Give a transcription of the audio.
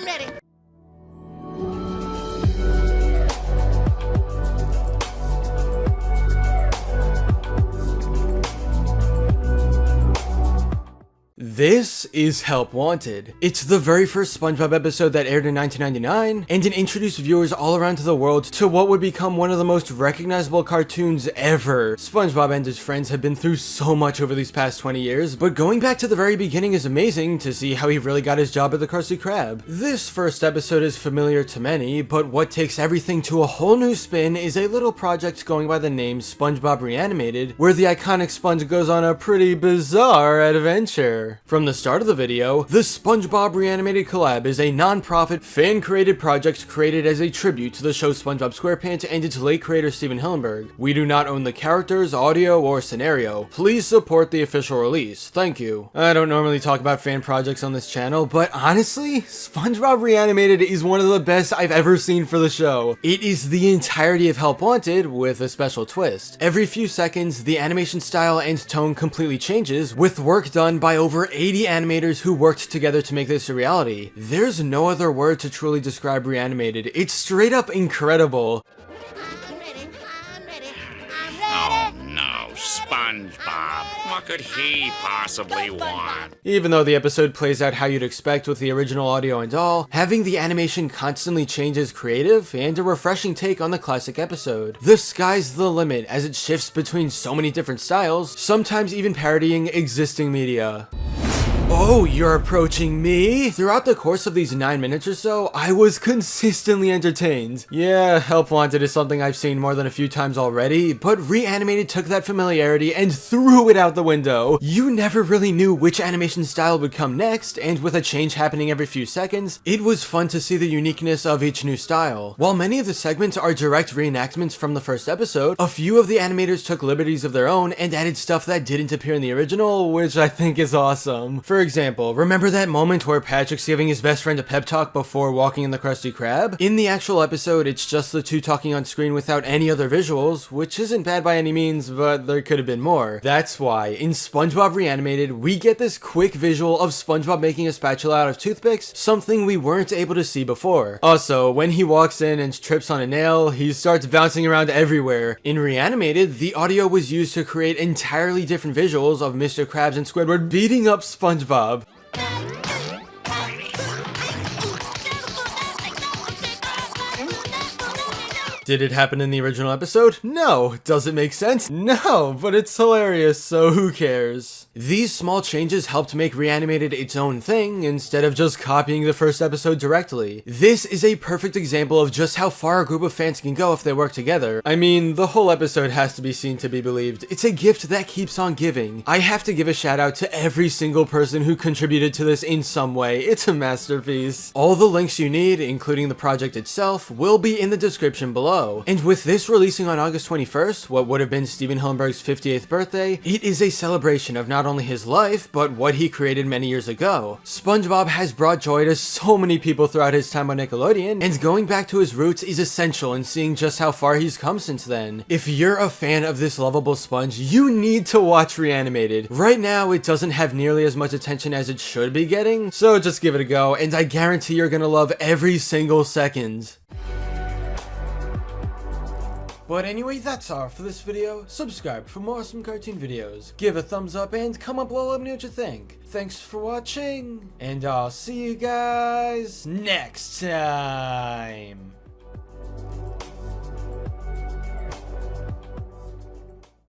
I'm ready. This is Help Wanted. It's the very first SpongeBob episode that aired in 1999, and it introduced viewers all around the world to what would become one of the most recognizable cartoons ever. SpongeBob and his friends have been through so much over these past 20 years, but going back to the very beginning is amazing to see how he really got his job at the Krusty Krab. This first episode is familiar to many, but what takes everything to a whole new spin is a little project going by the name SpongeBob Reanimated, where the iconic Sponge goes on a pretty bizarre adventure. From the start of the video, the SpongeBob Reanimated collab is a non-profit, fan-created project created as a tribute to the show SpongeBob SquarePants and its late creator Stephen Hillenburg. We do not own the characters, audio, or scenario. Please support the official release. Thank you. I don't normally talk about fan projects on this channel, but honestly, SpongeBob Reanimated is one of the best I've ever seen for the show. It is the entirety of Help Wanted with a special twist. Every few seconds, the animation style and tone completely changes, with work done by over 80 animators who worked together to make this a reality. There's no other word to truly describe Reanimated. It's straight up incredible. I'm ready. Oh no, SpongeBob. What could he possibly want? Even though the episode plays out how you'd expect with the original audio and all, having the animation constantly change is creative and a refreshing take on the classic episode. The sky's the limit as it shifts between so many different styles, sometimes even parodying existing media. Oh, you're approaching me? Throughout the course of these 9 minutes or so, I was consistently entertained. Yeah, Help Wanted is something I've seen more than a few times already, but Reanimated took that familiarity and threw it out the window. You never really knew which animation style would come next, and with a change happening every few seconds, it was fun to see the uniqueness of each new style. While many of the segments are direct reenactments from the first episode, a few of the animators took liberties of their own and added stuff that didn't appear in the original, which I think is awesome. For example, remember that moment where Patrick's giving his best friend a pep talk before walking in the Krusty Krab? In the actual episode, it's just the two talking on screen without any other visuals, which isn't bad by any means, but there could have been more. That's why, in SpongeBob Reanimated, we get this quick visual of SpongeBob making a spatula out of toothpicks, something we weren't able to see before. Also, when he walks in and trips on a nail, he starts bouncing around everywhere. In Reanimated, the audio was used to create entirely different visuals of Mr. Krabs and Squidward beating up SpongeBob. Did it happen in the original episode? No. Does it make sense? No, but it's hilarious, so who cares? These small changes helped make Reanimated its own thing, instead of just copying the first episode directly. This is a perfect example of just how far a group of fans can go if they work together. I mean, the whole episode has to be seen to be believed. It's a gift that keeps on giving. I have to give a shout out to every single person who contributed to this in some way. It's a masterpiece. All the links you need, including the project itself, will be in the description below. And with this releasing on August 21st, what would have been Stephen Hillenburg's 58th birthday, it is a celebration of not only his life, but what he created many years ago. SpongeBob has brought joy to so many people throughout his time on Nickelodeon, and going back to his roots is essential in seeing just how far he's come since then. If you're a fan of this lovable sponge, you need to watch Reanimated. Right now, it doesn't have nearly as much attention as it should be getting, so just give it a go, and I guarantee you're gonna love every single second. But anyway, that's all for this video. Subscribe for more awesome cartoon videos. Give a thumbs up and comment below, let me know what you think. Thanks for watching, and I'll see you guys next time.